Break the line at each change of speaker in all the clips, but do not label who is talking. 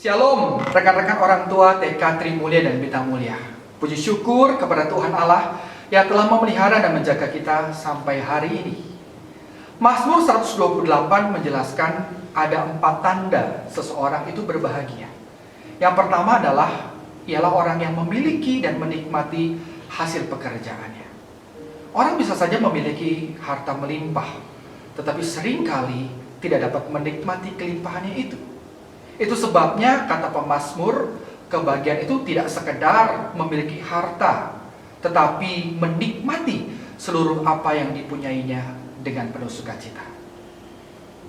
Shalom, rekan-rekan orang tua TK Trimulya dan Bintang Mulia. Puji syukur kepada Tuhan Allah yang telah memelihara dan menjaga kita sampai hari ini. Mazmur 128 menjelaskan ada 4 tanda seseorang itu berbahagia. Yang pertama ialah orang yang memiliki dan menikmati hasil pekerjaannya. Orang bisa saja memiliki harta melimpah, tetapi seringkali tidak dapat menikmati kelimpahannya itu. Itu sebabnya kata pemazmur, kebahagiaan itu tidak sekedar memiliki harta, tetapi menikmati seluruh apa yang dipunyainya dengan penuh sukacita.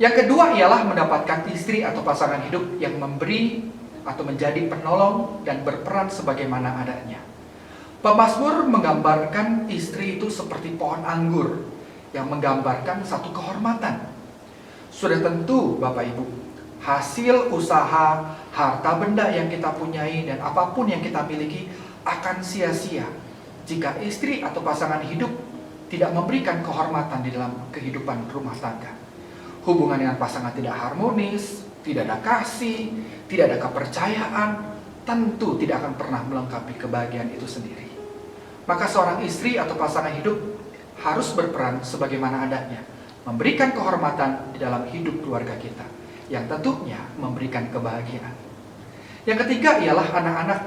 Yang kedua ialah mendapatkan istri atau pasangan hidup yang memberi atau menjadi penolong dan berperan sebagaimana adanya. Pemazmur menggambarkan istri itu seperti pohon anggur yang menggambarkan satu kehormatan. Sudah tentu Bapak Ibu, hasil usaha, harta benda yang kita punyai dan apapun yang kita miliki akan sia-sia jika istri atau pasangan hidup tidak memberikan kehormatan di dalam kehidupan rumah tangga. Hubungan dengan pasangan tidak harmonis, tidak ada kasih, tidak ada kepercayaan, tentu tidak akan pernah melengkapi kebahagiaan itu sendiri. Maka seorang istri atau pasangan hidup harus berperan sebagaimana adanya, memberikan kehormatan di dalam hidup keluarga kita, yang tentunya memberikan kebahagiaan. Yang ketiga ialah anak-anak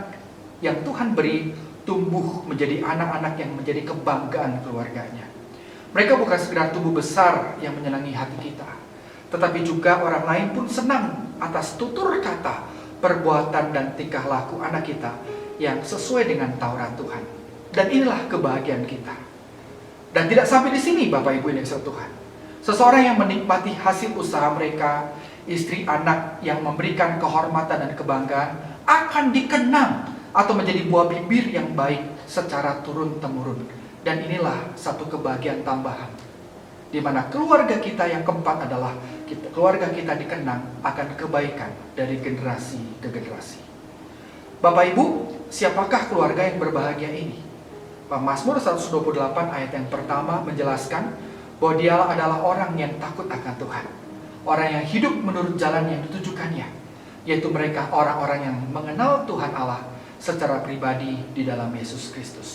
yang Tuhan beri tumbuh menjadi anak-anak yang menjadi kebanggaan keluarganya. Mereka bukan sekedar tumbuh besar yang menyenangi hati kita, tetapi juga orang lain pun senang atas tutur kata, perbuatan dan tingkah laku anak kita yang sesuai dengan Taurat Tuhan. Dan inilah kebahagiaan kita. Dan tidak sampai di sini Bapak Ibu yang disayang Tuhan. Seseorang yang menikmati hasil usaha mereka, istri anak yang memberikan kehormatan dan kebanggaan akan dikenang atau menjadi buah bibir yang baik secara turun-temurun. Dan inilah satu kebahagiaan tambahan, di mana keluarga kita yang keempat adalah keluarga kita dikenang akan kebaikan dari generasi ke generasi. Bapak Ibu, siapakah keluarga yang berbahagia ini? Mazmur 128 ayat yang pertama menjelaskan bahwa dialah adalah orang yang takut akan Tuhan, orang yang hidup menurut jalan yang ditujukannya, yaitu mereka orang-orang yang mengenal Tuhan Allah secara pribadi di dalam Yesus Kristus.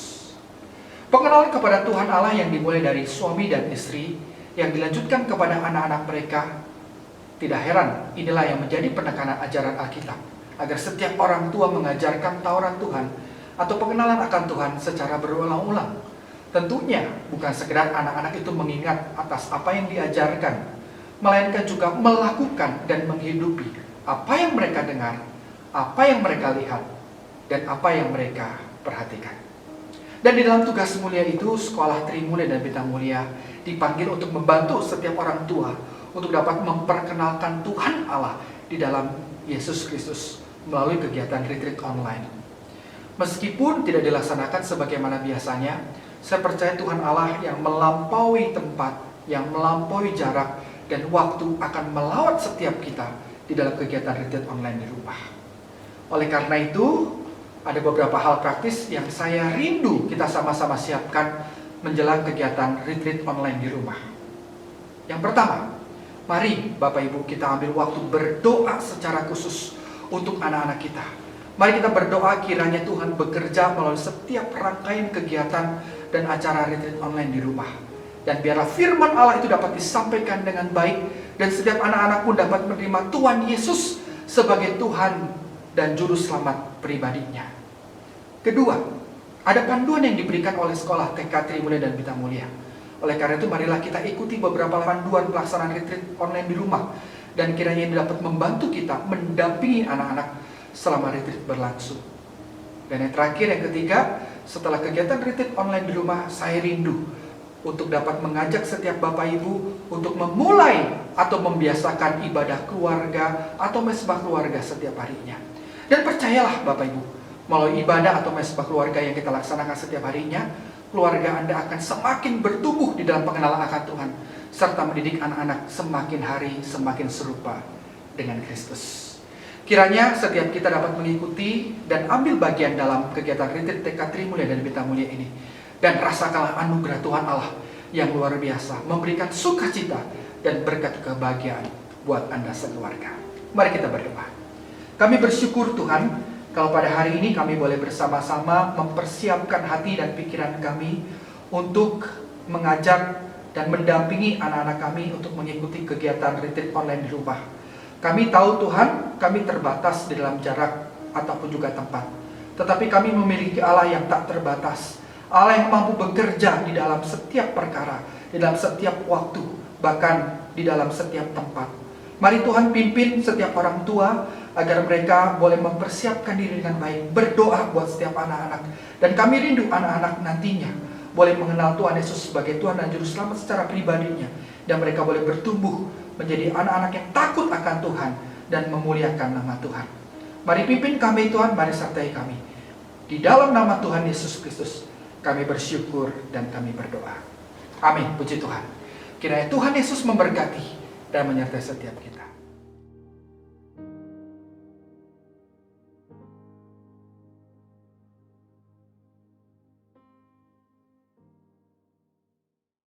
Pengenalan kepada Tuhan Allah yang dimulai dari suami dan istri, yang dilanjutkan kepada anak-anak mereka, tidak heran inilah yang menjadi penekanan ajaran Alkitab, agar setiap orang tua mengajarkan Taurat Tuhan atau pengenalan akan Tuhan secara berulang-ulang. Tentunya bukan sekedar anak-anak itu mengingat atas apa yang diajarkan, melainkan juga melakukan dan menghidupi apa yang mereka dengar, apa yang mereka lihat, dan apa yang mereka perhatikan. Dan di dalam tugas mulia itu, Sekolah Trimulya dan Bintang Mulia dipanggil untuk membantu setiap orang tua untuk dapat memperkenalkan Tuhan Allah di dalam Yesus Kristus melalui kegiatan retreat online. Meskipun tidak dilaksanakan sebagaimana biasanya, saya percaya Tuhan Allah yang melampaui tempat, yang melampaui jarak dan waktu akan melawat setiap kita di dalam kegiatan retreat online di rumah. Oleh karena itu, ada beberapa hal praktis yang saya rindu kita sama-sama siapkan menjelang kegiatan retreat online di rumah. Yang pertama, mari Bapak Ibu kita ambil waktu berdoa secara khusus untuk anak-anak kita. Mari kita berdoa kiranya Tuhan bekerja melalui setiap rangkaian kegiatan dan acara retreat online di rumah. Dan biarlah firman Allah itu dapat disampaikan dengan baik, dan setiap anak-anak pun dapat menerima Tuhan Yesus sebagai Tuhan dan Juru Selamat pribadinya. Kedua, ada panduan yang diberikan oleh Sekolah TK Trimulya dan Bintang Mulia. Oleh karena itu, marilah kita ikuti beberapa panduan pelaksanaan retreat online di rumah, dan kiranya ini dapat membantu kita mendampingi anak-anak selama retreat berlangsung. Dan yang terakhir, yang ketiga, setelah kegiatan retreat online di rumah, saya rindu untuk dapat mengajak setiap Bapak Ibu untuk memulai atau membiasakan ibadah keluarga atau mesbah keluarga setiap harinya. Dan percayalah Bapak Ibu, melalui ibadah atau mesbah keluarga yang kita laksanakan setiap harinya, keluarga Anda akan semakin bertumbuh di dalam pengenalan akan Tuhan, serta mendidik anak-anak semakin hari semakin serupa dengan Kristus. Kiranya setiap kita dapat mengikuti dan ambil bagian dalam kegiatan retreat TK Trimulya dan Bintang Mulia ini, dan rasakanlah anugerah Tuhan Allah yang luar biasa, memberikan sukacita dan berkat kebahagiaan buat Anda sekeluarga. Mari kita berdoa. Kami bersyukur Tuhan, kalau pada hari ini kami boleh bersama-sama mempersiapkan hati dan pikiran kami untuk mengajak dan mendampingi anak-anak kami untuk mengikuti kegiatan retreat online di rumah. Kami tahu Tuhan, kami terbatas di dalam jarak ataupun juga tempat. Tetapi kami memiliki Allah yang tak terbatas. Allah yang mampu bekerja di dalam setiap perkara, di dalam setiap waktu, bahkan di dalam setiap tempat. Mari Tuhan pimpin setiap orang tua agar mereka boleh mempersiapkan diri dengan baik, berdoa buat setiap anak-anak. Dan kami rindu anak-anak nantinya boleh mengenal Tuhan Yesus sebagai Tuhan dan Juru Selamat secara pribadinya. Dan mereka boleh bertumbuh menjadi anak-anak yang takut akan Tuhan dan memuliakan nama Tuhan. Mari pimpin kami Tuhan, mari sertai kami. Di dalam nama Tuhan Yesus Kristus, kami bersyukur dan kami berdoa. Amin, puji Tuhan. Kiranya Tuhan Yesus memberkati dan menyertai setiap kita.